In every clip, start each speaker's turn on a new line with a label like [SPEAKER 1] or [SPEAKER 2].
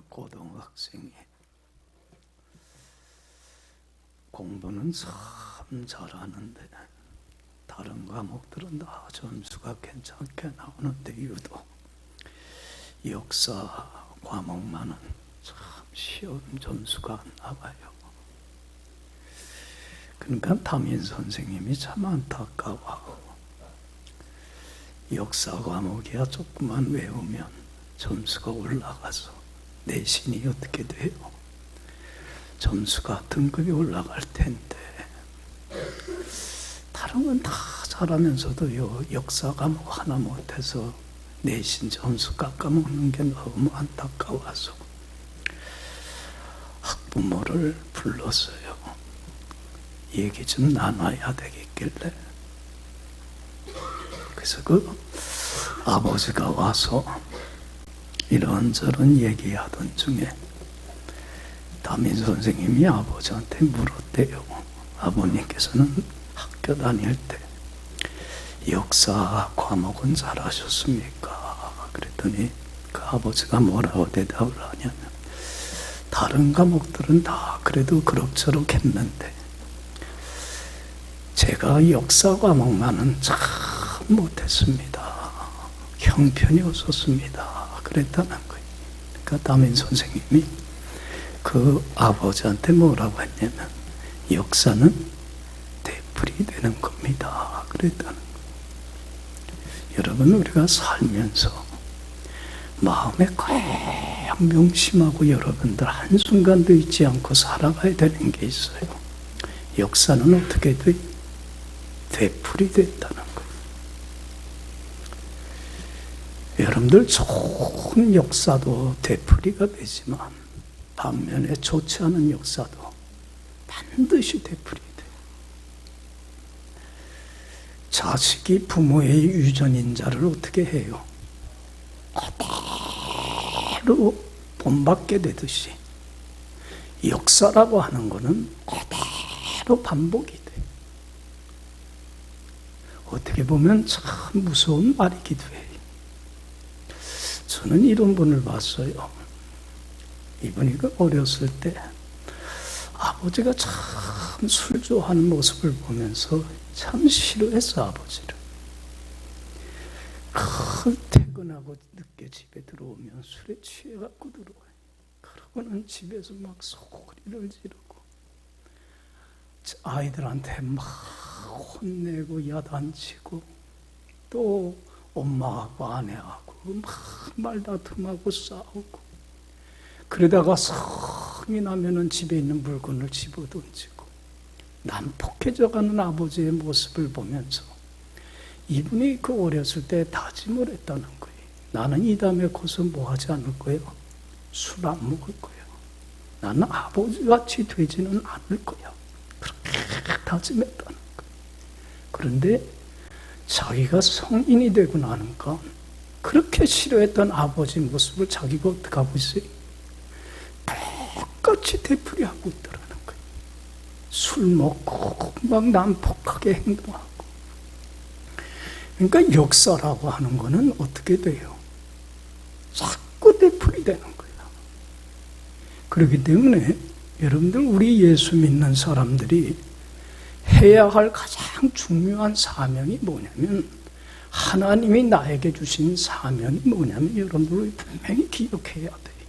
[SPEAKER 1] 고등학생이 공부는 참 잘하는데 다른 과목들은 다 점수가 괜찮게 나오는데 유독 역사 과목만은 참 시험 점수가 안 나와요. 그러니까 담임 선생님이 참 안타까워하고, 역사 과목이야 조금만 외우면 점수가 올라가서 내신이 어떻게 돼요? 점수가 등급이 올라갈 텐데, 다른 건 다 잘하면서도요, 역사 과목 하나 못해서 내신 점수 깎아먹는 게 너무 안타까워서 학부모를 불렀어요. 얘기 좀 나눠야 되겠길래. 그래서 그 아버지가 와서 이런저런 얘기하던 중에 담임 선생님이 아버지한테 물었대요. 아버님께서는 학교 다닐 때 역사 과목은 잘하셨습니까? 그랬더니 그 아버지가 뭐라고 대답을 하냐면, 다른 과목들은 다 그래도 그럭저럭 했는데 제가 역사 과목만은 참 못했습니다. 형편이 없었습니다. 그랬다는 거예요. 그러니까 담임 선생님이 그 아버지한테 뭐라고 했냐면, 역사는 되풀이 되는 겁니다. 그랬다는 거예요. 여러분, 우리가 살면서 마음에 꽉 명심하고 여러분들 한순간도 잊지 않고 살아가야 되는 게 있어요. 역사는 어떻게 돼? 되풀이 된다는 거예요. 여러분들 좋은 역사도 되풀이가 되지만 반면에 좋지 않은 역사도 반드시 되풀이 돼요. 자식이 부모의 유전인자를 어떻게 해요? 그대로 본받게 되듯이 역사라고 하는 것은 그대로 반복이 돼요. 어떻게 보면 참 무서운 말이기도 해요. 저는 이런 분을 봤어요. 이분이 어렸을 때 아버지가 참 술 좋아하는 모습을 보면서 참 싫어했어, 아버지를. 퇴근하고 늦게 집에 들어오면 술에 취해갖고 들어와요. 그러고는 집에서 막 소리를 지르고 아이들한테 막 혼내고 야단치고 또 엄마하고 아내하고 막 말다툼하고 싸우고, 그러다가 성이 나면은 집에 있는 물건을 집어던지고 난폭해져가는 아버지의 모습을 보면서 이분이 그 어렸을 때 다짐을 했다는 거예요. 나는 이 다음에 고서 뭐 하지 않을 거예요? 술 안 먹을 거예요. 나는 아버지같이 되지는 않을 거야. 그렇게 다짐했다는 거예요. 그런데 자기가 성인이 되고 나니까 그렇게 싫어했던 아버지 모습을 자기가 어떻게 하고 있어요? 똑같이 되풀이하고 있더라는 거예요. 술 먹고 막 난폭하게 행동하고. 그러니까 역사라고 하는 거는 어떻게 돼요? 자꾸 되풀이 되는 거예요. 그렇기 때문에 여러분들, 우리 예수 믿는 사람들이 해야 할 가장 중요한 사명이 뭐냐면, 하나님이 나에게 주신 사명이 뭐냐면, 여러분들 분명히 기억해야 돼요.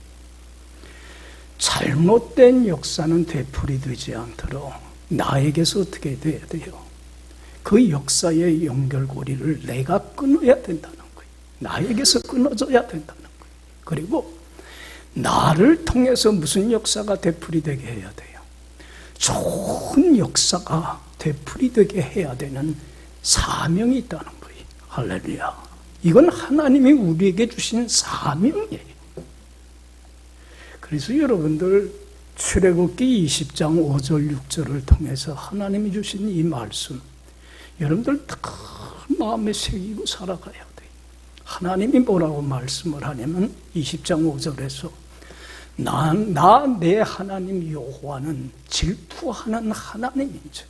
[SPEAKER 1] 잘못된 역사는 되풀이되지 않도록 나에게서 어떻게 돼야 돼요? 그 역사의 연결고리를 내가 끊어야 된다는 거예요. 나에게서 끊어져야 된다는 거예요. 그리고 나를 통해서 무슨 역사가 되풀이되게 해야 돼요? 좋은 역사가 되풀이되게 해야 되는 사명이 있다는 거예요. 할렐루야. 이건 하나님이 우리에게 주신 사명이에요. 그래서 여러분들, 출애굽기 20장 5절 6절을 통해서 하나님이 주신 이 말씀, 여러분들 다 마음에 새기고 살아가야 돼요. 하나님이 뭐라고 말씀을 하냐면 20장 5절에서 나 내 하나님 여호와는 질투하는 하나님인즉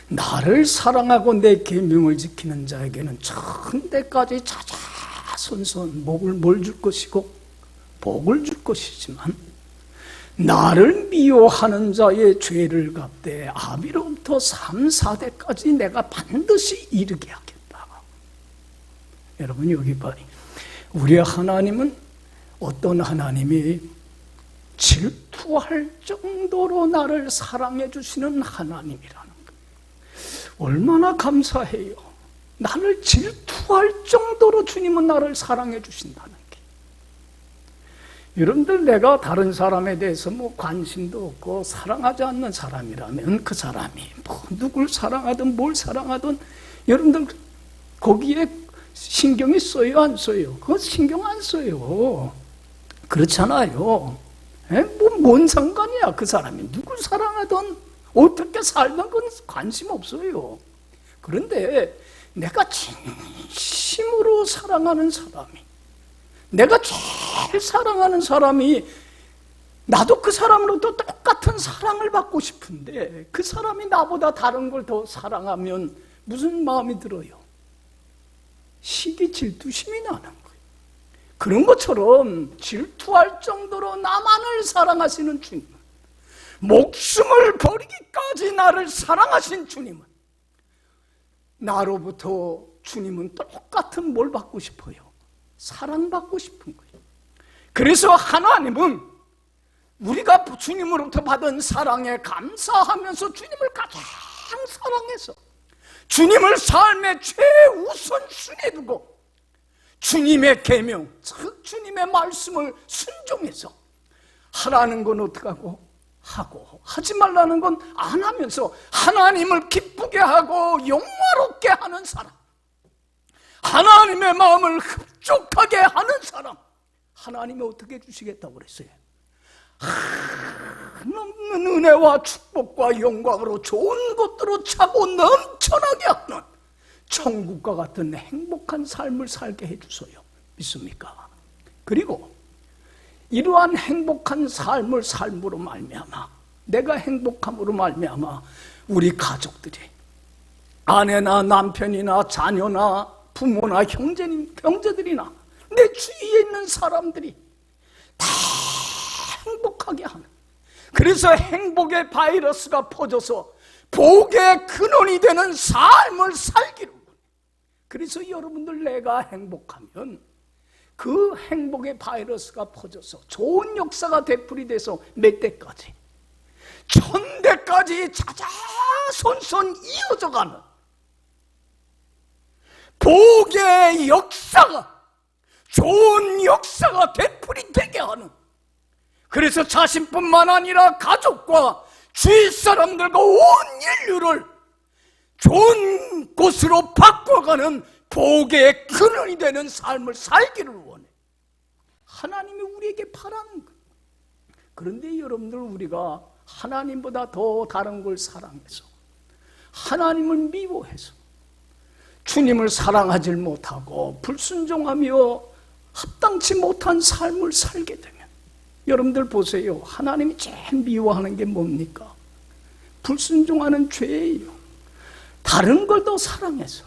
[SPEAKER 1] 나를 사랑하고 내 계명을 지키는 자에게는 천대까지 자자손손 뭘 줄 것이고 복을 줄 없을 것이지만 나를 미워하는 자의 죄를 갚되 아비로부터 3, 4대까지 내가 반드시 이르게 하겠다. 여러분 여기 봐요. 우리 하나님은 어떤 하나님이 질투할 정도로 나를 사랑해 주시는 하나님이라는 거예요. 얼마나 감사해요. 나를 질투할 정도로 주님은 나를 사랑해 주신다는 게. 여러분들 내가 다른 사람에 대해서 관심도 없고 사랑하지 않는 사람이라면 그 사람이 누굴 사랑하든 뭘 사랑하든 여러분들 거기에 신경이 써요 안 써요? 그거 신경 안 써요. 그렇잖아요. 뭔 상관이야. 그 사람이 누굴 사랑하든 어떻게 살든 그건 관심 없어요. 그런데 내가 진심으로 사랑하는 사람이, 내가 제일 사랑하는 사람이 나도 그 사람으로부터 똑같은 사랑을 받고 싶은데 그 사람이 나보다 다른 걸 더 사랑하면 무슨 마음이 들어요? 시기 질투심이 나는 거예요. 그런 것처럼 질투할 정도로 나만을 사랑하시는 주님은, 목숨을 버리기까지 나를 사랑하신 주님은, 나로부터 주님은 똑같은 뭘 받고 싶어요? 사랑받고 싶은 거예요. 그래서 하나님은 우리가 주님으로부터 받은 사랑에 감사하면서 주님을 가장 사랑해서 주님을 삶의 최우선순위에 두고 주님의 계명, 즉 주님의 말씀을 순종해서 하라는 건 어떻게 하고 하지 말라는 건 안 하면서 하나님을 기쁘게 하고 영화롭게 하는 사람, 하나님의 마음을 흡족하게 하는 사람, 하나님이 어떻게 해주시겠다고 그랬어요? 한없는 은혜와 축복과 영광으로 좋은 것들로 차고 넘쳐나게 하는 천국과 같은 행복한 삶을 살게 해주소요. 믿습니까? 그리고 이러한 행복한 삶을 삶으로 말미암아, 내가 행복함으로 말미암아 우리 가족들이, 아내나 남편이나 자녀나 부모나 형제들이나 내 주위에 있는 사람들이 다 행복하게 하는, 그래서 행복의 바이러스가 퍼져서 복의 근원이 되는 삶을 살기로. 그래서 여러분들 내가 행복하면 그 행복의 바이러스가 퍼져서 좋은 역사가 되풀이돼서 몇 대까지, 1000대까지 자자손손 이어져가는 복의 역사가, 좋은 역사가 되풀이되게 하는, 그래서 자신뿐만 아니라 가족과 주위 사람들과 온 인류를 좋은 곳으로 바꿔가는 복의 근원이 되는 삶을 살기를 원해. 하나님이 우리에게 바라는 거예요. 그런데 여러분들 우리가 하나님보다 더 다른 걸 사랑해서, 하나님을 미워해서 주님을 사랑하지 못하고 불순종하며 합당치 못한 삶을 살게 되면, 여러분들 보세요. 하나님이 제일 미워하는 게 뭡니까? 불순종하는 죄예요. 다른 걸 더 사랑해서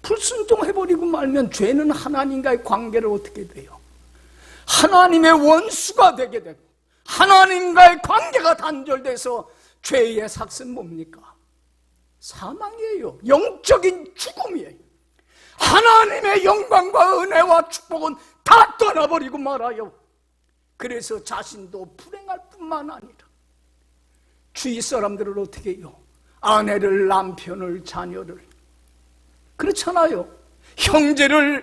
[SPEAKER 1] 불순종해버리고 말면 죄는 하나님과의 관계를 어떻게 돼요? 하나님의 원수가 되게 되고 하나님과의 관계가 단절돼서 죄의 삭은 뭡니까? 사망이에요. 영적인 죽음이에요. 하나님의 영광과 은혜와 축복은 다 떠나버리고 말아요. 그래서 자신도 불행할 뿐만 아니라 주위 사람들을 어떻게 해요? 아내를, 남편을, 자녀를, 그렇잖아요. 형제를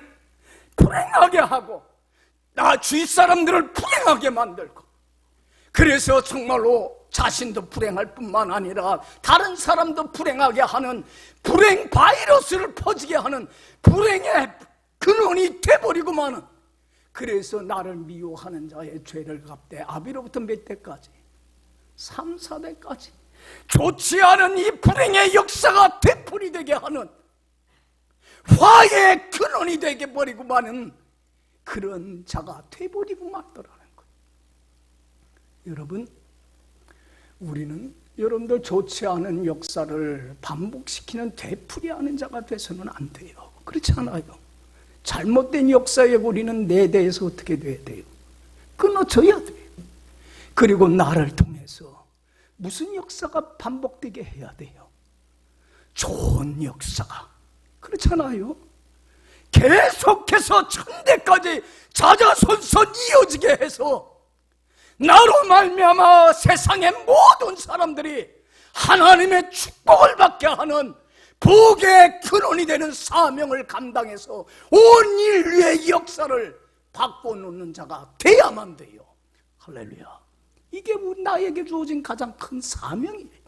[SPEAKER 1] 불행하게 하고 나 주위 사람들을 불행하게 만들고, 그래서 정말로 자신도 불행할 뿐만 아니라 다른 사람도 불행하게 하는 불행 바이러스를 퍼지게 하는 불행의 근원이 돼버리고 마는, 그래서 나를 미워하는 자의 죄를 갚되 아비로부터 몇 대까지? 3, 4대까지 좋지 않은 이 불행의 역사가 되풀이되게 하는 화의 근원이 되게 버리고 마는 그런 자가 돼버리고 말더라는 거예요. 여러분, 우리는 여러분들 좋지 않은 역사를 반복시키는 되풀이하는 자가 돼서는 안 돼요. 그렇지 않아요? 잘못된 역사에 우리는 내 대해서 어떻게 돼야 돼요? 끊어져야 돼요. 그리고 나를 통해서 무슨 역사가 반복되게 해야 돼요? 좋은 역사가. 그렇잖아요. 계속해서 천대까지 자자손손 이어지게 해서 나로 말미암아 세상의 모든 사람들이 하나님의 축복을 받게 하는 복의 근원이 되는 사명을 감당해서 온 인류의 역사를 바꿔놓는 자가 돼야만 돼요. 할렐루야. 이게 나에게 주어진 가장 큰 사명이에요.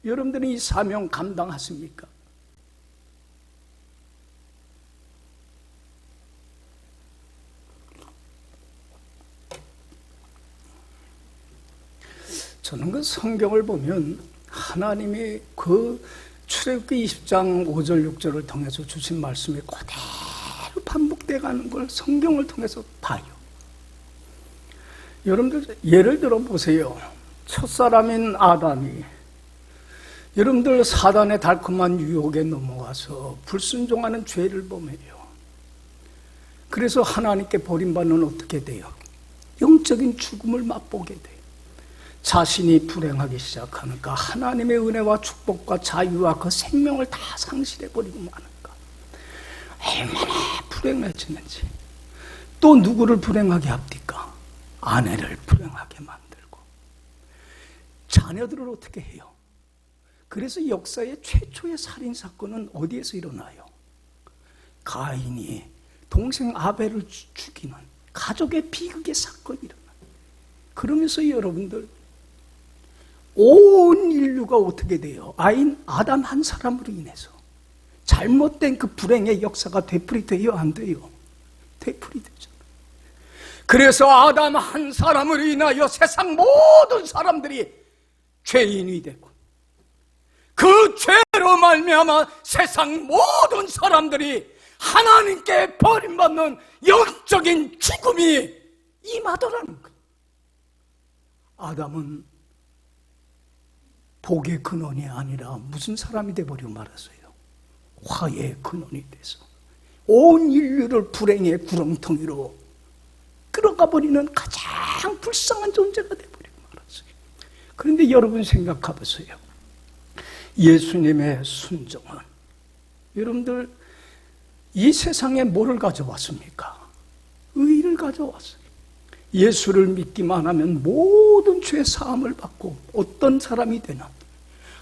[SPEAKER 1] 여러분들은 이 사명 감당하십니까? 저는 그 성경을 보면 하나님이 그 출애굽기 20장 5절 6절을 통해서 주신 말씀이 그대로 반복되어 가는 걸 성경을 통해서 봐요. 여러분들 예를 들어 보세요. 첫사람인 아담이 여러분들 사단의 달콤한 유혹에 넘어가서 불순종하는 죄를 범해요. 그래서 하나님께 버림받는 어떻게 돼요? 영적인 죽음을 맛보게 돼요. 자신이 불행하기 시작하니까 하나님의 은혜와 축복과 자유와 그 생명을 다 상실해버리고 마니까 얼마나 불행해지는지. 또 누구를 불행하게 합니까? 아내를 불행하게 만들고 자녀들을 어떻게 해요? 그래서 역사의 최초의 살인사건은 어디에서 일어나요? 가인이 동생 아벨을 죽이는 가족의 비극의 사건이 일어나요. 그러면서 여러분들 온 인류가 어떻게 돼요? 아담 한 사람으로 인해서 잘못된 그 불행의 역사가 되풀이돼요? 안 돼요? 되풀이되죠. 그래서 아담 한 사람으로 인하여 세상 모든 사람들이 죄인이 되고 그 죄로 말미암아 세상 모든 사람들이 하나님께 버림받는 영적인 죽음이 임하더라는 거예요. 아담은 복의 근원이 아니라 무슨 사람이 되어버리고 말았어요? 화의 근원이 돼서 온 인류를 불행의 구렁텅이로 끌어가 버리는 가장 불쌍한 존재가 되어버리고 말았어요. 그런데 여러분 생각해 보세요. 예수님의 순종은 여러분들 이 세상에 뭐를 가져왔습니까? 의를 가져왔어요. 예수를 믿기만 하면 모든 죄 사함을 받고 어떤 사람이 되나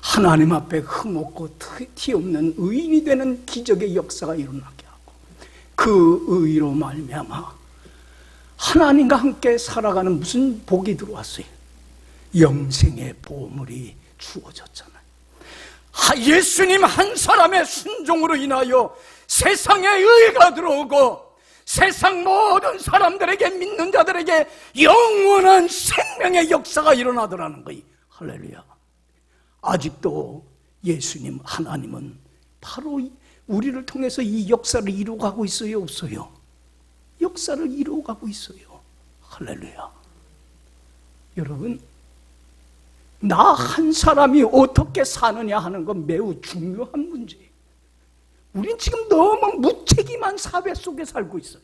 [SPEAKER 1] 하나님 앞에 흠없고 티 없는 의인이 되는 기적의 역사가 일어나게 하고 그 의로 말미암아 하나님과 함께 살아가는 무슨 복이 들어왔어요? 영생의 보물이 주어졌잖아요. 예수님 한 사람의 순종으로 인하여 세상에 의가 들어오고 세상 모든 사람들에게 믿는 자들에게 영원한 생명의 역사가 일어나더라는 거예요. 할렐루야. 아직도 예수님 하나님은 바로 우리를 통해서 이 역사를 이루어가고 있어요? 없어요? 역사를 이루어가고 있어요. 할렐루야. 여러분, 나 한 사람이 어떻게 사느냐 하는 건 매우 중요한 문제예요. 우린 지금 너무 무책임한 사회 속에 살고 있어요.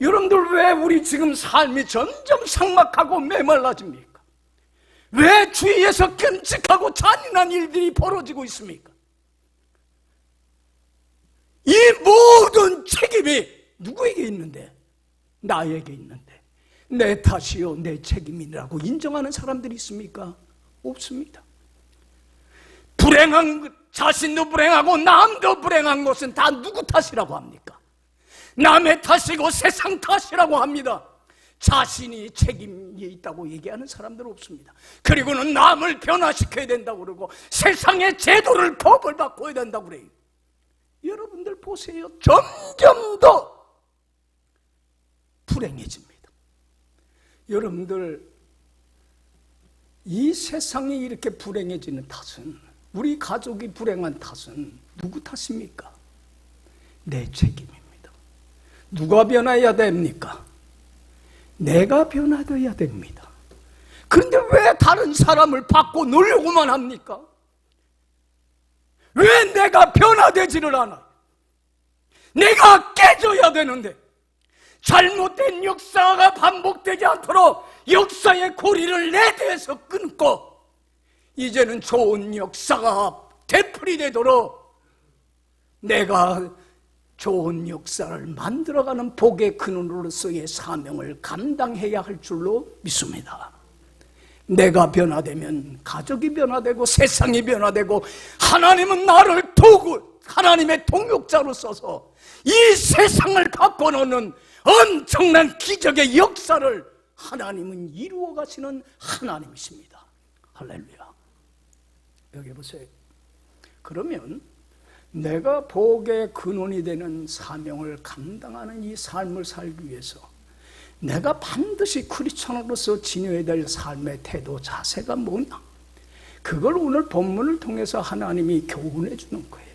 [SPEAKER 1] 여러분들 왜 우리 지금 삶이 점점 삭막하고 메말라집니까? 왜 주위에서 끔찍하고 잔인한 일들이 벌어지고 있습니까? 이 모든 책임이 누구에게 있는데? 나에게 있는데 내 탓이요 내 책임이라고 인정하는 사람들이 있습니까? 없습니다. 불행한 자신도 불행하고 남도 불행한 것은 다 누구 탓이라고 합니까? 남의 탓이고 세상 탓이라고 합니다. 자신이 책임이 있다고 얘기하는 사람들은 없습니다. 그리고는 남을 변화시켜야 된다고 그러고 세상의 제도를 법을 바꿔야 된다고 그래요. 여러분들 보세요. 점점 더 불행해집니다. 여러분들 이 세상이 이렇게 불행해지는 탓은 우리 가족이 불행한 탓은 누구 탓입니까? 내 책임입니다. 누가 변화해야 됩니까? 내가 변화되어야 됩니다. 그런데 왜 다른 사람을 바꿔 놓으려고만 합니까? 왜 내가 변화되지를 않아요? 내가 깨져야 되는데 잘못된 역사가 반복되지 않도록 역사의 고리를 내 대해서 끊고 이제는 좋은 역사가 되풀이되도록 내가 좋은 역사를 만들어가는 복의 근원으로서의 사명을 감당해야 할 줄로 믿습니다. 내가 변화되면 가족이 변화되고 세상이 변화되고 하나님은 나를 도구, 하나님의 동역자로 써서 이 세상을 바꿔놓는 엄청난 기적의 역사를 하나님은 이루어 가시는 하나님이십니다. 할렐루야. 여기 보세요. 그러면 내가 복의 근원이 되는 사명을 감당하는 이 삶을 살기 위해서 내가 반드시 크리스천으로서 지녀야 될 삶의 태도, 자세가 뭐냐? 그걸 오늘 본문을 통해서 하나님이 교훈해 주는 거예요.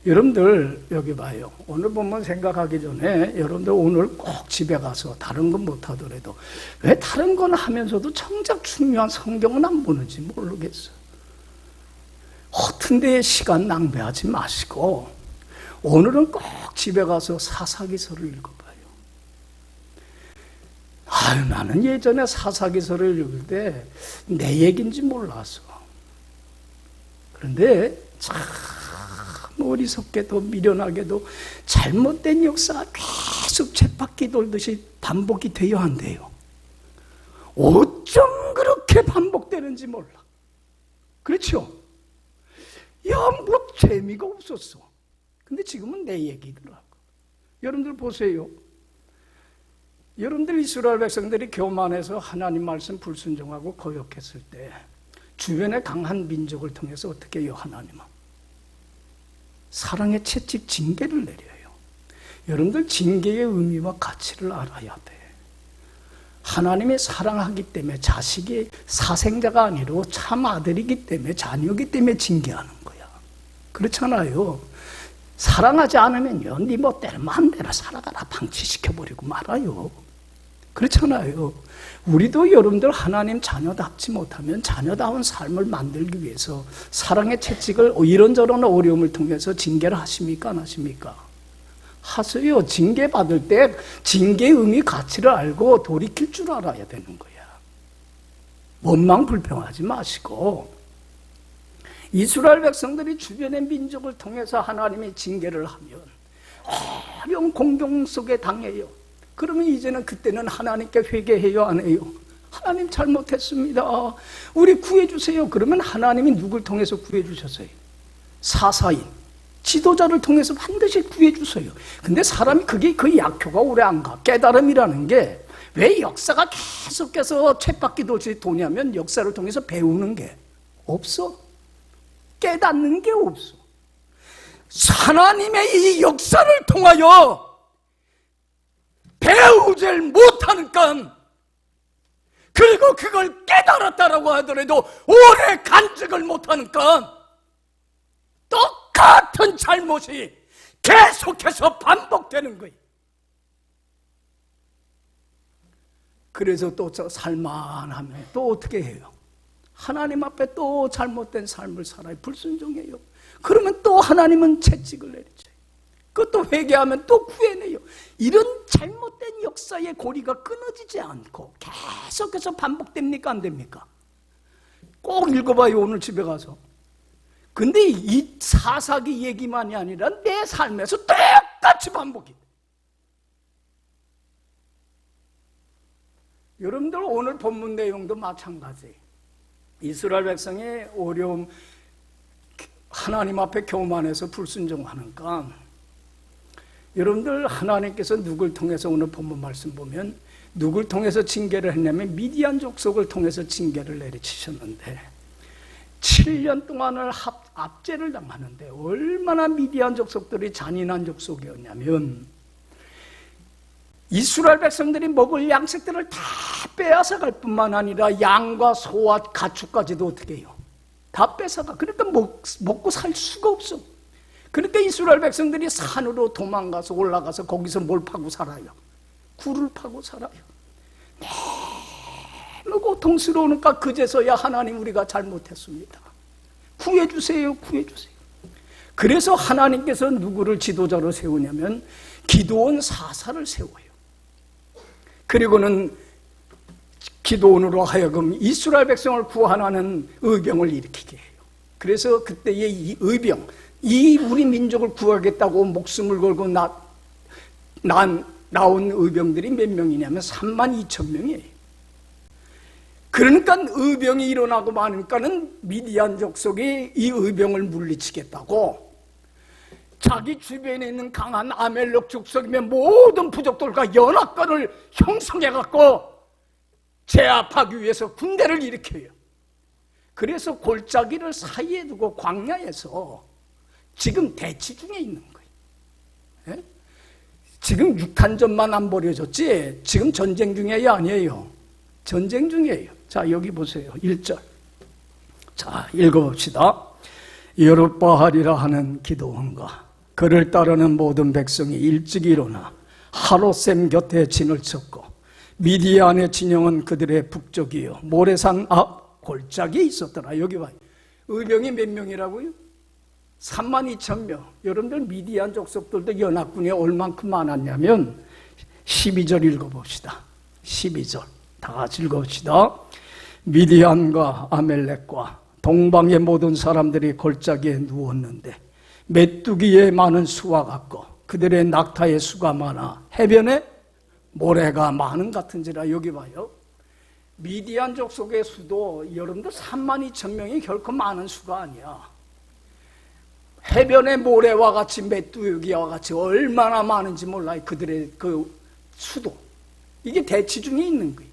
[SPEAKER 1] 여러분들 여기 봐요. 오늘 본문 생각하기 전에 여러분들 오늘 꼭 집에 가서 다른 건 못하더라도 왜 다른 건 하면서도 정작 중요한 성경은 안 보는지 모르겠어요. 허튼 데에 시간 낭비하지 마시고 오늘은 꼭 집에 가서 사사기서를 읽어봐요. 나는 예전에 사사기서를 읽을 때 내 얘기인지 몰랐어. 그런데 참 어리석게도 미련하게도 잘못된 역사가 계속 쳇바퀴 돌듯이 반복이 되어야 한대요. 어쩜 그렇게 반복되는지 몰라. 그렇죠? 뭐 재미가 없었어. 근데 지금은 내 얘기더라고. 여러분들 보세요. 여러분들 이스라엘 백성들이 교만해서 하나님 말씀 불순종하고 거역했을 때 주변의 강한 민족을 통해서 어떻게 해요? 하나님은 사랑의 채찍 징계를 내려요. 여러분들 징계의 의미와 가치를 알아야 돼. 하나님이 사랑하기 때문에 자식이 사생자가 아니라 참 아들이기 때문에 자녀이기 때문에 징계하는 거야. 그렇잖아요. 사랑하지 않으면요, 네 멋대로 마음대로 살아가라 방치시켜버리고 말아요. 그렇잖아요. 우리도 여러분들 하나님 자녀답지 못하면 자녀다운 삶을 만들기 위해서 사랑의 채찍을 이런저런 어려움을 통해서 징계를 하십니까? 안 하십니까? 하세요. 징계받을 때 징계의 의미 가치를 알고 돌이킬 줄 알아야 되는 거야. 원망 불평하지 마시고 이스라엘 백성들이 주변의 민족을 통해서 하나님이 징계를 하면 어려운 공경 속에 당해요. 그러면 이제는 그때는 하나님께 회개해요? 안 해요? 하나님 잘못했습니다. 우리 구해주세요. 그러면 하나님이 누굴 통해서 구해주셨어요? 사사인, 지도자를 통해서 반드시 구해주세요. 근데 사람이 그게 그 약효가 오래 안 가. 깨달음이라는 게 왜 역사가 계속해서 쳇바퀴 돌듯이 도냐면 역사를 통해서 배우는 게 없어. 깨닫는 게 없어. 하나님의 이 역사를 통하여 배우질 못하니까, 그리고 그걸 깨달았다라고 하더라도 오래 간직을 못하니까 똑같은 잘못이 계속해서 반복되는 거예요. 그래서 또 살만하면 또 어떻게 해요? 하나님 앞에 또 잘못된 삶을 살아요. 불순종해요. 그러면 또 하나님은 채찍을 내리죠. 그것도 회개하면 또 구해내요. 이런 잘못된 역사의 고리가 끊어지지 않고 계속해서 반복됩니까? 안 됩니까? 꼭 읽어봐요. 오늘 집에 가서. 근데 이 사사기 얘기만이 아니라 내 삶에서 똑같이 반복이 돼. 여러분들 오늘 본문 내용도 마찬가지예요. 이스라엘 백성의 어려움, 하나님 앞에 교만해서 불순종하니까 여러분들 하나님께서 누굴 통해서 오늘 본문 말씀 보면 누굴 통해서 징계를 했냐면 미디안 족속을 통해서 징계를 내리치셨는데 7년 동안을 압제를 당하는데 얼마나 미디안 족속들이 잔인한 족속이었냐면 이스라엘 백성들이 먹을 양식들을 다 빼앗아갈 뿐만 아니라 양과 소와 가축까지도 어떻게 해요? 다 뺏어가. 그러니까 먹고 살 수가 없어. 그러니까 이스라엘 백성들이 산으로 도망가서 올라가서 거기서 뭘 파고 살아요? 굴을 파고 살아요. 너무 고통스러우니까 그제서야 하나님 우리가 잘못했습니다. 구해주세요. 구해주세요. 그래서 하나님께서 누구를 지도자로 세우냐면 기드온 사사를 세워요. 그리고는 기드온으로 하여금 이스라엘 백성을 구원하는 의병을 일으키게 해요. 그래서 그때의 이 의병, 이 우리 민족을 구하겠다고 목숨을 걸고 나온 의병들이 몇 명이냐면 32,000명이에요. 그러니까 의병이 일어나고 많으니까는 미디안 족속이 이 의병을 물리치겠다고 자기 주변에 있는 강한 아멜렉 족속이면 모든 부족들과 연합군을 형성해갖고 제압하기 위해서 군대를 일으켜요. 그래서 골짜기를 사이에 두고 광야에서 지금 대치 중에 있는 거예요. 예? 지금 6탄전만 안 벌여졌지 지금 전쟁 중이에요? 아니에요? 전쟁 중이에요. 자, 여기 보세요. 1절. 자, 읽어봅시다. 여룹바알이라 하는 기드온과 그를 따르는 모든 백성이 일찍 일어나 하롯셈 곁에 진을 쳤고 미디안의 진영은 그들의 북쪽이요 모레산 앞 골짜기에 있었더라. 여기 봐요. 의병이 몇 명이라고요? 32,000명. 여러분들 미디안 족속들도 연합군이 얼만큼 많았냐면 12절 읽어봅시다. 12절 다 같이 읽어봅시다. 미디안과 아멜렉과 동방의 모든 사람들이 골짜기에 누웠는데 메뚜기의 많은 수와 같고 그들의 낙타의 수가 많아 해변에 모래가 많은 같은지라. 여기 봐요. 미디안 족속의 수도 여러분들 32,000명이 결코 많은 수가 아니야. 해변의 모래와 같이 메뚜기와 같이 얼마나 많은지 몰라요. 그들의 그 수도. 이게 대치 중에 있는 거예요.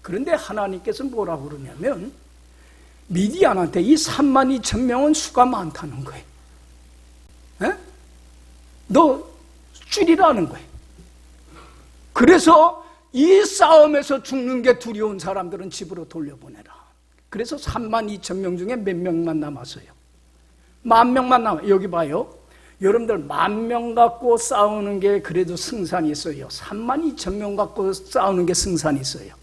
[SPEAKER 1] 그런데 하나님께서 뭐라고 그러냐면 미디안한테 이 32,000명은 수가 많다는 거예요. 에? 너 줄이라는 거예요. 그래서 이 싸움에서 죽는 게 두려운 사람들은 집으로 돌려보내라. 그래서 32,000명 중에 몇 명만 남았어요? 10,000명만 남아요. 여기 봐요. 여러분들 10,000명 갖고 싸우는 게 그래도 승산이 있어요. 32,000명 갖고 싸우는 게 승산이 있어요.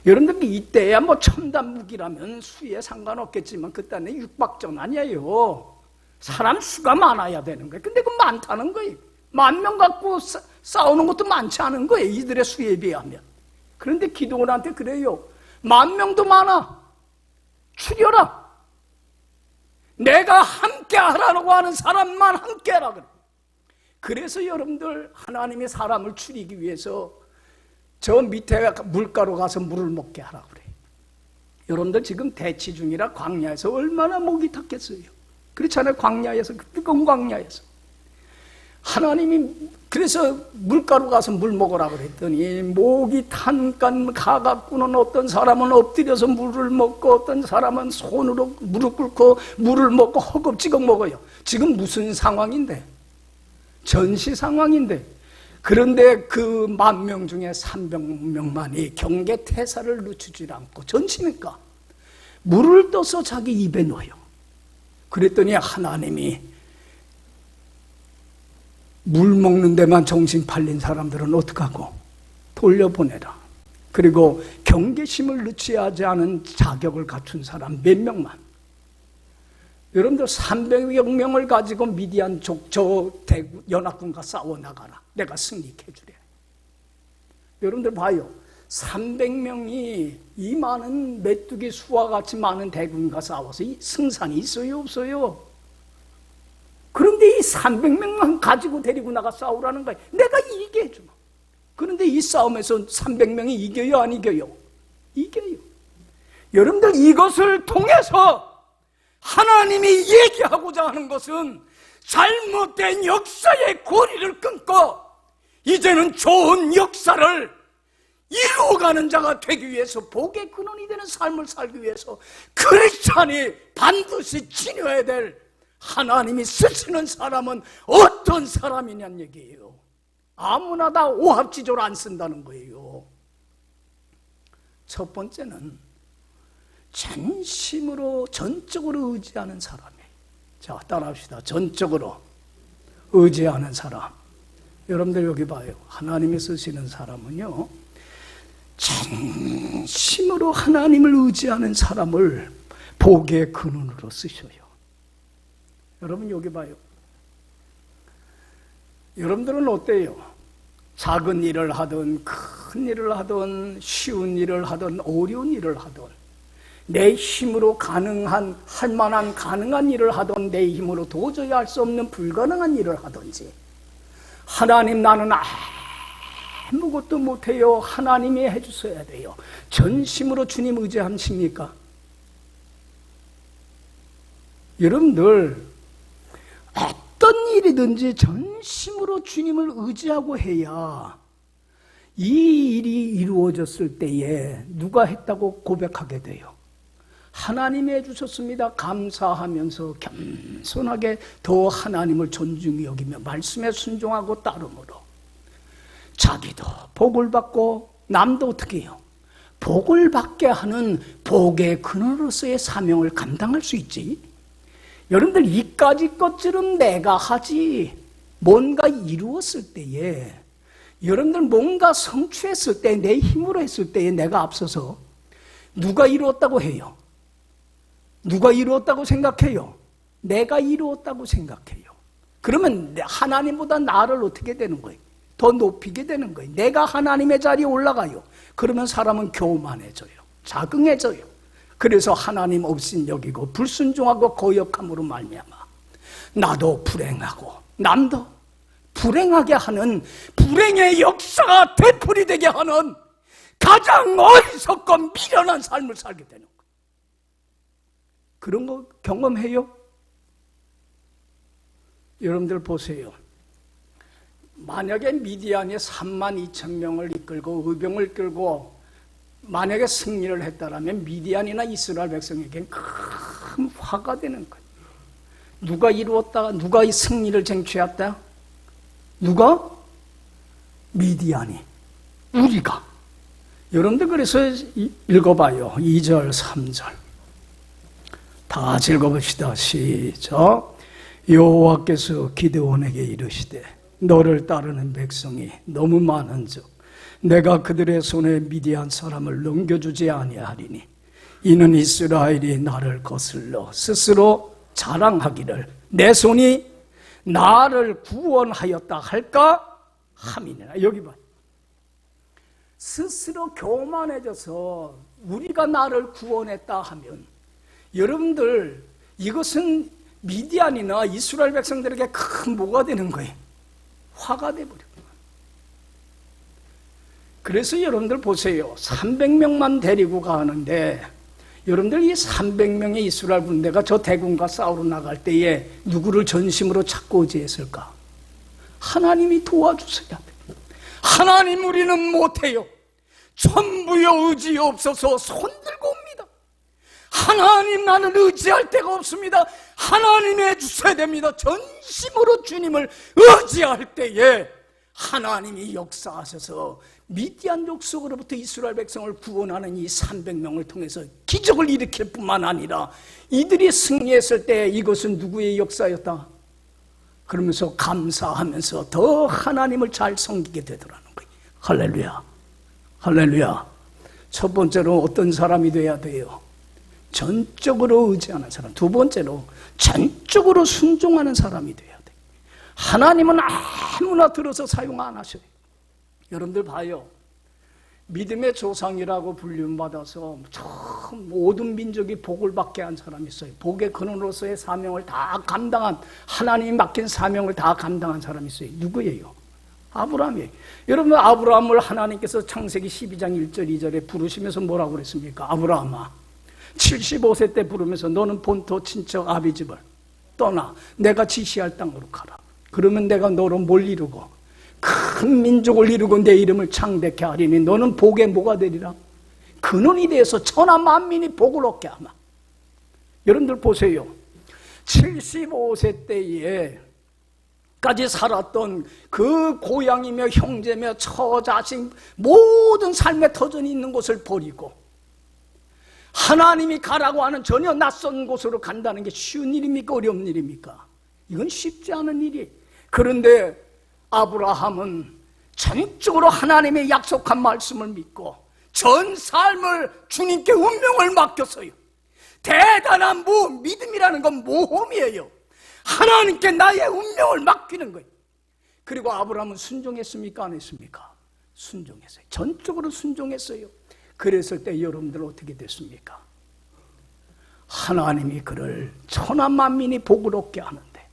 [SPEAKER 1] 여러분들 이때야 뭐 첨단 무기라면 수에 상관없겠지만 그때는 육박전 아니에요. 사람 수가 많아야 되는 거예요. 근데 그 많다는 거예요. 10,000명 갖고 싸우는 것도 많지 않은 거예요. 이들의 수에 비하면. 그런데 기드온한테 그래요. 10,000명도 많아. 추려라. 내가 함께 하라고 하는 사람만 함께 하라 그래. 그래서 여러분들 하나님이 사람을 추리기 위해서 저 밑에 물가로 가서 물을 먹게 하라 그래. 여러분들 지금 대치 중이라 광야에서 얼마나 목이 탔겠어요. 그렇잖아요. 광야에서, 뜨거운 광야에서. 하나님이 그래서 물가로 가서 물 먹으라 그랬더니 목이 탄간 가갖고는 어떤 사람은 엎드려서 물을 먹고 어떤 사람은 손으로 무릎 꿇고 물을 먹고 허겁지겁 먹어요. 지금 무슨 상황인데? 전시 상황인데. 그런데 그 10,000명 중에 300명만이 경계 태사를 늦추지 않고 전시니까 물을 떠서 자기 입에 넣어요. 그랬더니 하나님이 물 먹는 데만 정신 팔린 사람들은 어떡하고? 돌려보내라. 그리고 경계심을 늦추지 않은 자격을 갖춘 사람 몇 명만. 여러분들 300여 명을 가지고 미디안 저 연합군과 싸워나가라. 내가 승리케 주래. 여러분들 봐요. 300명이 이 많은 메뚜기 수와 같이 많은 대군과 싸워서 이 승산이 있어요? 없어요? 그런데 이 300명만 가지고 데리고 나가 싸우라는 거예요. 내가 이기게 해주마. 그런데 이 싸움에서 300명이 이겨요? 안 이겨요? 이겨요. 여러분들 이것을 통해서 하나님이 얘기하고자 하는 것은 잘못된 역사의 고리를 끊고 이제는 좋은 역사를 이루어가는 자가 되기 위해서 복의 근원이 되는 삶을 살기 위해서 크리스찬이 반드시 지녀야 될 하나님이 쓰시는 사람은 어떤 사람이냐는 얘기예요. 아무나 다 오합지졸 안 쓴다는 거예요. 첫 번째는 전심으로 전적으로 의지하는 사람이에요. 자, 따라합시다. 전적으로 의지하는 사람. 여러분들 여기 봐요. 하나님이 쓰시는 사람은요, 전심으로 하나님을 의지하는 사람을 복의 근원으로 쓰셔요. 여러분 여기 봐요. 여러분들은 어때요? 작은 일을 하든 큰 일을 하든 쉬운 일을 하든 어려운 일을 하든 내 힘으로 가능한 할 만한 가능한 일을 하든 내 힘으로 도저히 할 수 없는 불가능한 일을 하든지 하나님 나는 아무것도 못해요. 하나님이 해주셔야 돼요. 전심으로 주님 의지하십니까? 여러분들 어떤 일이든지 전심으로 주님을 의지하고 해야 이 일이 이루어졌을 때에 누가 했다고 고백하게 돼요. 하나님이 해주셨습니다. 감사하면서 겸손하게 더 하나님을 존중히 여기며 말씀에 순종하고 따름으로 자기도 복을 받고 남도 어떻게 해요? 복을 받게 하는 복의 근원으로서의 사명을 감당할 수 있지. 여러분들 이까지 것들은 내가 하지. 뭔가 이루었을 때에 여러분들 뭔가 성취했을 때 내 힘으로 했을 때에 내가 앞서서 누가 이루었다고 해요? 누가 이루었다고 생각해요? 내가 이루었다고 생각해요. 그러면 하나님보다 나를 어떻게 되는 거예요? 더 높이게 되는 거예요. 내가 하나님의 자리에 올라가요. 그러면 사람은 교만해져요. 자긍해져요. 그래서 하나님 없인 여기고 불순종하고 거역함으로 말미암아 나도 불행하고 남도 불행하게 하는 불행의 역사가 되풀이되게 하는 가장 어리석고 미련한 삶을 살게 되는 거예요. 그런 거 경험해요? 여러분들 보세요. 만약에 미디안이 32,000명을 이끌고 의병을 끌고 만약에 승리를 했다라면 미디안이나 이스라엘 백성에게는 큰 화가 되는 거예요. 누가 이루었다? 누가 이 승리를 쟁취했다? 누가? 미디안이. 우리가. 여러분들 그래서 읽어봐요. 2절, 3절. 다 같이 읽어봅시다. 시작. 여호와께서 기드온에게 이르시되 너를 따르는 백성이 너무 많은즉 내가 그들의 손에 미디안 사람을 넘겨주지 아니하리니 이는 이스라엘이 나를 거슬러 스스로 자랑하기를 내 손이 나를 구원하였다 할까 함이니라. 여기 봐. 스스로 교만해져서 우리가 나를 구원했다 하면 여러분들 이것은 미디안이나 이스라엘 백성들에게 큰 뭐가 되는 거예요? 화가 돼버려요. 그래서 여러분들 보세요. 300명만 데리고 가는데 여러분들 이 300명의 이스라엘 군대가 저 대군과 싸우러 나갈 때에 누구를 전심으로 찾고 의지했을까? 하나님이 도와주셔야 돼요. 하나님 우리는 못해요. 전부여 의지 없어서 손들고 옵니다. 하나님 나는 의지할 데가 없습니다. 하나님이 해주셔야 됩니다. 전심으로 주님을 의지할 때에 하나님이 역사하셔서 미디안 족속으로부터 이스라엘 백성을 구원하는 이 300명을 통해서 기적을 일으킬 뿐만 아니라 이들이 승리했을 때 이것은 누구의 역사였다? 그러면서 감사하면서 더 하나님을 잘 섬기게 되더라는 거예요. 할렐루야. 할렐루야. 첫 번째로 어떤 사람이 돼야 돼요? 전적으로 의지하는 사람. 두 번째로 전적으로 순종하는 사람이 돼야 돼요. 하나님은 아무나 들어서 사용 안 하셔요. 여러분들 봐요. 믿음의 조상이라고 불림받아서 참 모든 민족이 복을 받게 한 사람이 있어요. 복의 근원으로서의 사명을 다 감당한, 하나님이 맡긴 사명을 다 감당한 사람이 있어요. 누구예요? 아브라함이에요. 여러분 아브라함을 하나님께서 창세기 12장 1절 2절에 부르시면서 뭐라고 그랬습니까? 아브라함아 75세 때 부르면서 너는 본토 친척 아비 집을 떠나 내가 지시할 땅으로 가라. 그러면 내가 너로 뭘 이루고 큰 민족을 이루고 내 이름을 창대케 하리니 너는 복의 뭐가 되리라? 근원이 되어서 천하 만민이 복을 얻게 하마. 여러분들 보세요. 75세 때에 까지 살았던 그 고향이며 형제며 처자식 모든 삶의 터전이 있는 곳을 버리고 하나님이 가라고 하는 전혀 낯선 곳으로 간다는 게 쉬운 일입니까? 어려운 일입니까? 이건 쉽지 않은 일이에요. 그런데 아브라함은 전적으로 하나님의 약속한 말씀을 믿고 전 삶을 주님께 운명을 맡겼어요. 대단한 믿음이라는 건 모험이에요. 하나님께 나의 운명을 맡기는 거예요. 그리고 아브라함은 순종했습니까? 안 했습니까? 순종했어요. 전적으로 순종했어요. 그랬을 때 여러분들 어떻게 됐습니까? 하나님이 그를 천하 만민이 복을 얻게 하는데,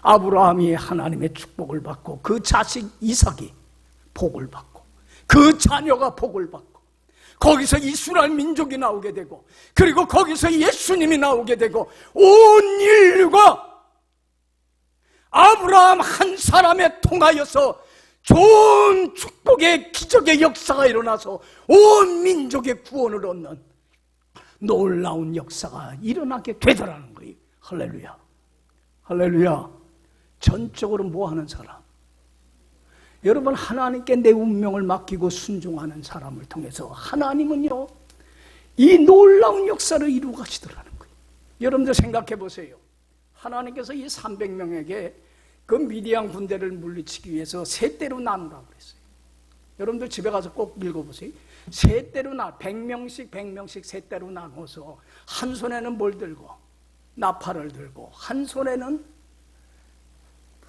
[SPEAKER 1] 아브라함이 하나님의 축복을 받고 그 자식 이삭이 복을 받고 그 자녀가 복을 받고 거기서 이스라엘 민족이 나오게 되고, 그리고 거기서 예수님이 나오게 되고, 온 인류가 아브라함 한 사람에 통하여서 좋은 축복의 기적의 역사가 일어나서 온 민족의 구원을 얻는 놀라운 역사가 일어나게 되더라는 거예요. 할렐루야. 할렐루야. 전적으로 뭐 하는 사람? 여러분, 하나님께 내 운명을 맡기고 순종하는 사람을 통해서 하나님은요, 이 놀라운 역사를 이루어 가시더라는 거예요. 여러분들 생각해 보세요. 하나님께서 이 300명에게 그 미디안 군대를 물리치기 위해서 세 대로 나누라고 그랬어요. 여러분들 집에 가서 꼭 읽어보세요. 세 대로 100명씩 세 대로 나눠서 한 손에는 뭘 들고? 나팔을 들고, 한 손에는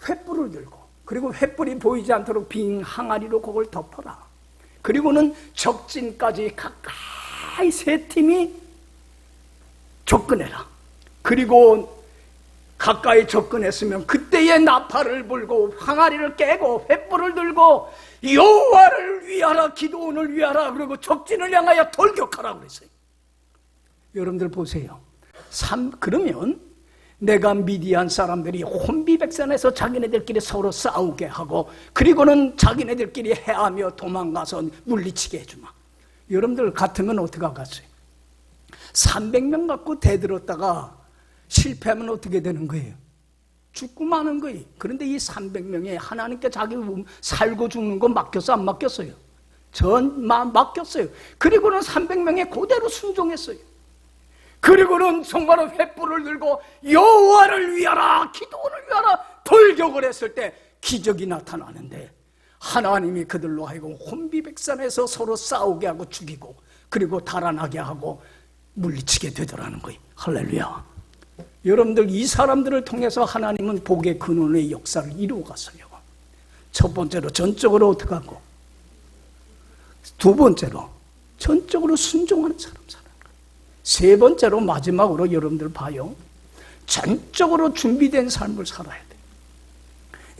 [SPEAKER 1] 횃불을 들고, 그리고 횃불이 보이지 않도록 빈 항아리로 그걸 덮어라. 그리고는 적진까지 가까이 세 팀이 접근해라. 그리고 가까이 접근했으면 그때의 나팔을 불고 항아리를 깨고 횃불을 들고 여호와를 위하라, 기도원을 위하라, 그리고 적진을 향하여 돌격하라고 그랬어요. 여러분들 보세요. 그러면 내가 미디안 사람들이 혼비백산해서 자기네들끼리 서로 싸우게 하고, 그리고는 자기네들끼리 해하며 도망가서 물리치게 해주마. 여러분들 같으면 어떻게 하겠어요? 300명 갖고 대들었다가 실패하면 어떻게 되는 거예요? 죽고 마는 거예요. 그런데 이 300명이 하나님께 자기 살고 죽는 거 맡겼어, 안 맡겼어요? 맡겼어요. 그리고는 300명이 그대로 순종했어요. 그리고는 정말로 횃불을 들고 여호와를 위하라, 기도원을 위하라 돌격을 했을 때 기적이 나타나는데, 하나님이 그들로 하여금 혼비백산해서 서로 싸우게 하고 죽이고, 그리고 달아나게 하고 물리치게 되더라는 거예요. 할렐루야. 여러분들, 이 사람들을 통해서 하나님은 복의 근원의 역사를 이루어갔어요. 첫 번째로 전적으로 어떻게 하고, 두 번째로 전적으로 순종하는 사람. 세 번째로 마지막으로 여러분들 봐요. 전적으로 준비된 삶을 살아야 돼요.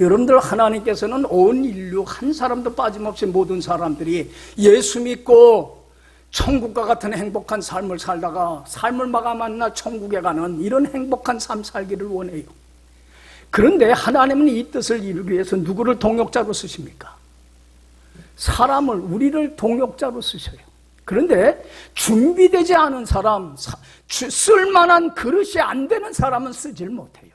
[SPEAKER 1] 여러분들, 하나님께서는 온 인류 한 사람도 빠짐없이 모든 사람들이 예수 믿고 천국과 같은 행복한 삶을 살다가 삶을 마감한 날 천국에 가는 이런 행복한 삶 살기를 원해요. 그런데 하나님은 이 뜻을 이루기 위해서 누구를 동역자로 쓰십니까? 사람을, 우리를 동역자로 쓰셔요. 그런데 준비되지 않은 사람, 쓸만한 그릇이 안 되는 사람은 쓰질 못해요.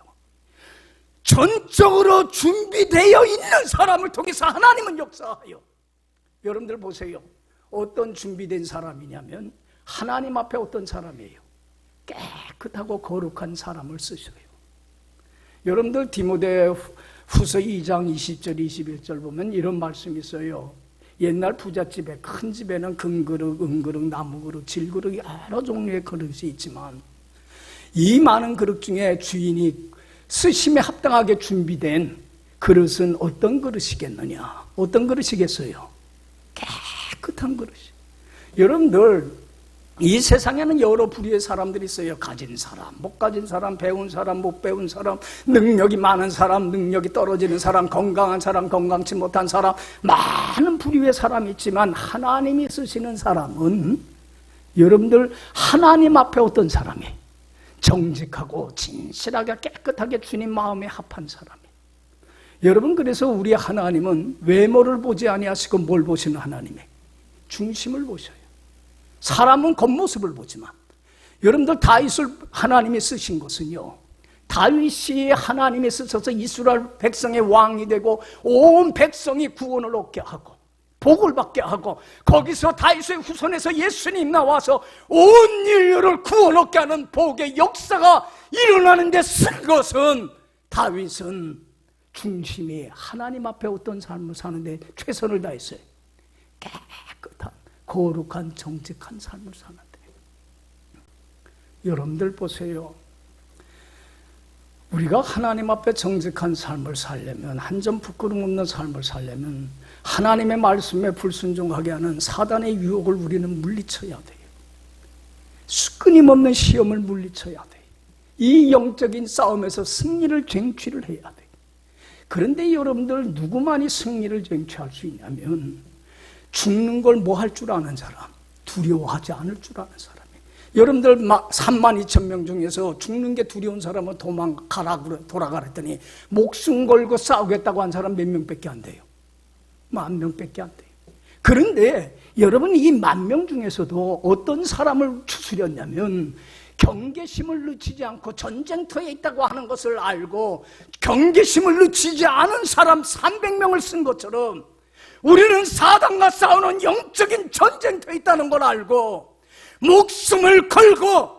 [SPEAKER 1] 전적으로 준비되어 있는 사람을 통해서 하나님은 역사하여. 여러분들 보세요. 어떤 준비된 사람이냐면 하나님 앞에 어떤 사람이에요? 깨끗하고 거룩한 사람을 쓰셔요. 여러분들 디모데 후서 2장 20절 21절 보면 이런 말씀이 있어요. 옛날 부잣집에, 큰 집에는 금그릇, 은그릇, 나무그릇, 질그릇 여러 종류의 그릇이 있지만 이 많은 그릇 중에 주인이 쓰심에 합당하게 준비된 그릇은 어떤 그릇이겠느냐? 어떤 그릇이겠어요? 깨끗한 그릇이. 여러분들, 이 세상에는 여러 부류의 사람들이 있어요. 가진 사람, 못 가진 사람, 배운 사람, 못 배운 사람, 능력이 많은 사람, 능력이 떨어지는 사람, 건강한 사람, 건강치 못한 사람, 많은 부류의 사람이 있지만 하나님이 쓰시는 사람은, 여러분들, 하나님 앞에 어떤 사람이? 정직하고 진실하게 깨끗하게 주님 마음에 합한 사람이. 여러분, 그래서 우리 하나님은 외모를 보지 아니하시고 뭘 보시는 하나님이에요? 중심을 보셔요. 사람은 겉모습을 보지만, 여러분들 다윗을 하나님이 쓰신 것은요, 다윗이 하나님이 쓰셔서 이스라엘 백성의 왕이 되고 온 백성이 구원을 얻게 하고 복을 받게 하고, 거기서 다윗의 후손에서 예수님 나와서 온 인류를 구원 얻게 하는 복의 역사가 일어나는데 쓴 것은, 다윗은 중심이 하나님 앞에 어떤 삶을 사는데 최선을 다했어요. 깨끗한 거룩한 정직한 삶을 사는데, 여러분들 보세요. 우리가 하나님 앞에 정직한 삶을 살려면, 한 점 부끄럼 없는 삶을 살려면 하나님의 말씀에 불순종하게 하는 사단의 유혹을 우리는 물리쳐야 돼요. 끊임없는 시험을 물리쳐야 돼요. 이 영적인 싸움에서 승리를 쟁취를 해야 돼요. 그런데 여러분들 누구만이 승리를 쟁취할 수 있냐면 죽는 걸 뭐 할 줄 아는 사람, 두려워하지 않을 줄 아는 사람이에요. 여러분들 32,000명 중에서 죽는 게 두려운 사람은 돌아가라 했더니 목숨 걸고 싸우겠다고 한 사람 몇 명밖에 안 돼요. 10,000명밖에 안 돼요. 그런데 여러분, 이 10,000명 중에서도 어떤 사람을 추스렸냐면 경계심을 늦추지 않고 전쟁터에 있다고 하는 것을 알고 경계심을 늦추지 않은 사람 300명을 쓴 것처럼 우리는 사단과 싸우는 영적인 전쟁터에 있다는 걸 알고 목숨을 걸고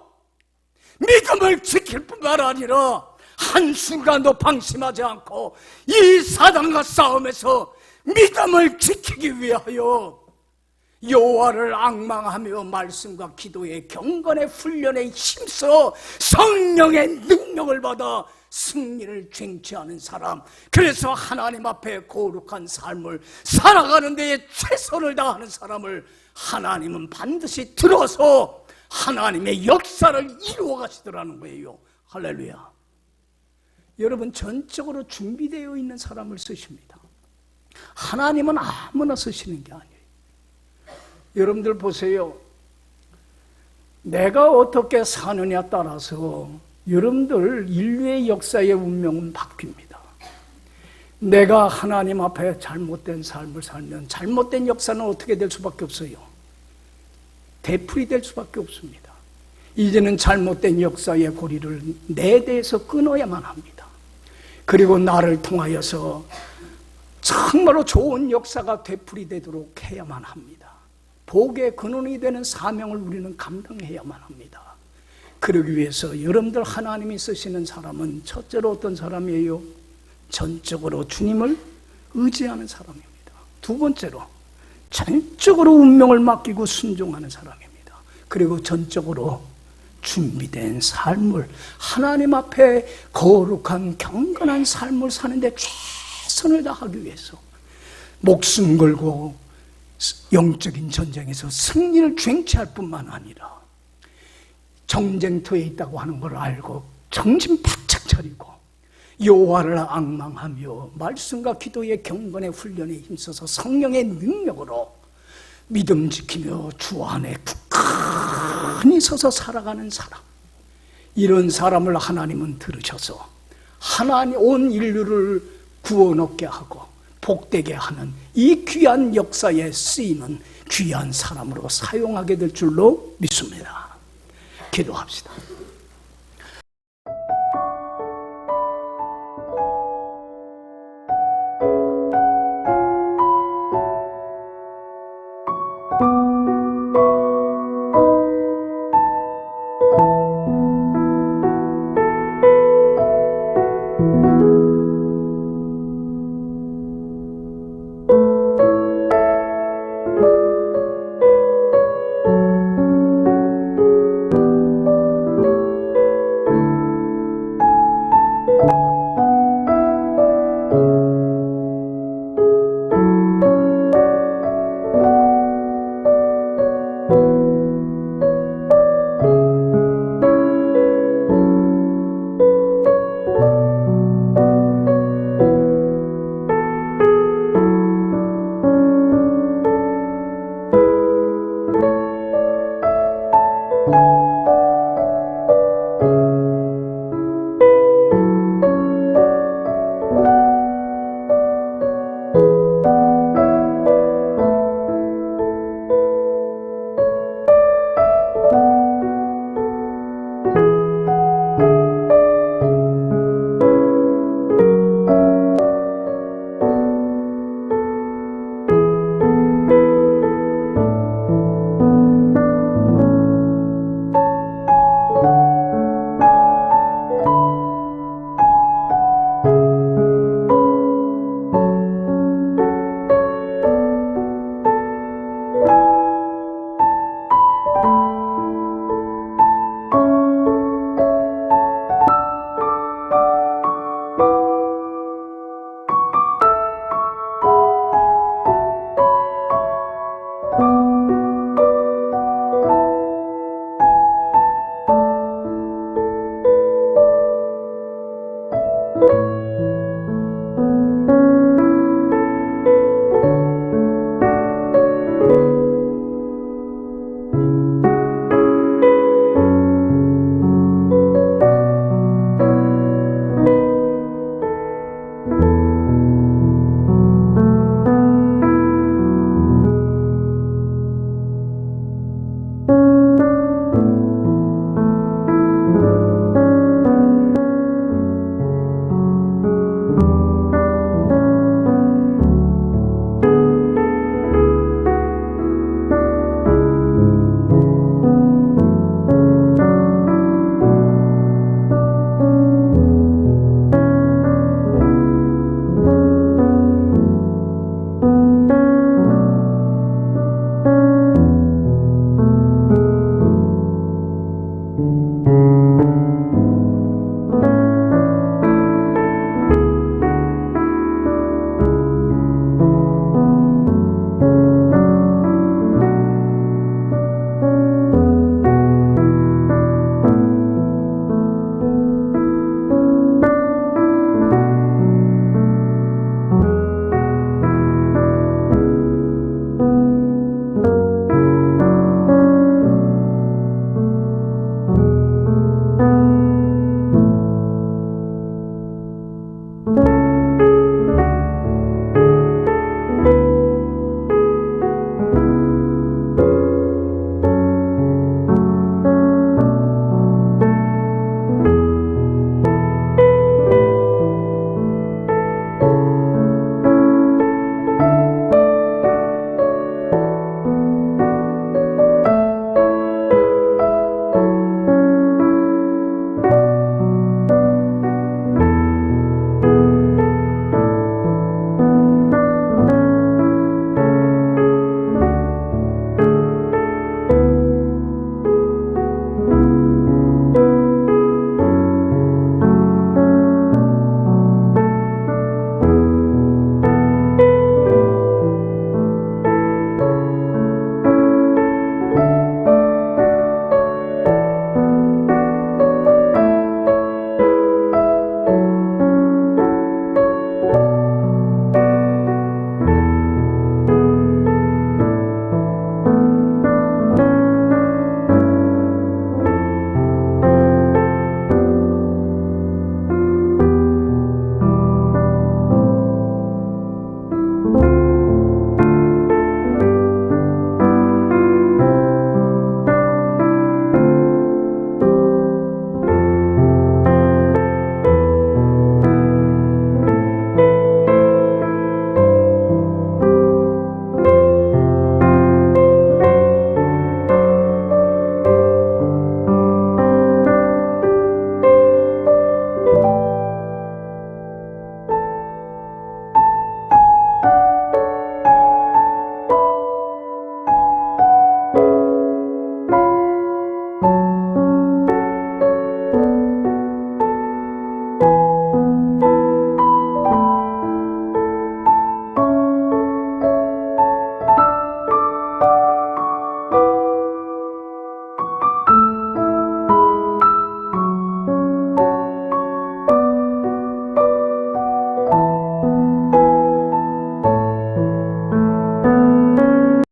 [SPEAKER 1] 믿음을 지킬 뿐만 아니라 한순간도 방심하지 않고 이 사단과 싸움에서 믿음을 지키기 위하여 여호와를 앙망하며 말씀과 기도의 경건의 훈련에 힘써 성령의 능력을 받아 승리를 쟁취하는 사람, 그래서 하나님 앞에 거룩한 삶을 살아가는 데에 최선을 다하는 사람을 하나님은 반드시 들어서 하나님의 역사를 이루어 가시더라는 거예요. 할렐루야. 여러분, 전적으로 준비되어 있는 사람을 쓰십니다. 하나님은 아무나 쓰시는 게 아니에요. 여러분들 보세요. 내가 어떻게 사느냐에 따라서 여러분들 인류의 역사의 운명은 바뀝니다. 내가 하나님 앞에 잘못된 삶을 살면 잘못된 역사는 어떻게 될 수밖에 없어요? 되풀이 될 수밖에 없습니다. 이제는 잘못된 역사의 고리를 내 대해서 끊어야만 합니다. 그리고 나를 통하여서 정말로 좋은 역사가 되풀이되도록 해야만 합니다. 복의 근원이 되는 사명을 우리는 감당해야만 합니다. 그러기 위해서 여러분들 하나님이 쓰시는 사람은 첫째로 어떤 사람이에요? 전적으로 주님을 의지하는 사람입니다. 두 번째로 전적으로 운명을 맡기고 순종하는 사람입니다. 그리고 전적으로 준비된 삶을, 하나님 앞에 거룩한 경건한 삶을 사는데 최선을 다하기 위해서 목숨 걸고 영적인 전쟁에서 승리를 쟁취할 뿐만 아니라 정쟁터에 있다고 하는 걸 알고 정신 바짝 차리고 여호와를 앙망하며 말씀과 기도의 경건의 훈련에 힘써서 성령의 능력으로 믿음 지키며 주 안에 굳건히 서서 살아가는 사람, 이런 사람을 하나님은 들으셔서 하나님 온 인류를 구원 얻게 하고 복되게 하는 이 귀한 역사에 쓰이는 귀한 사람으로 사용하게 될 줄로 믿습니다. 기도합시다.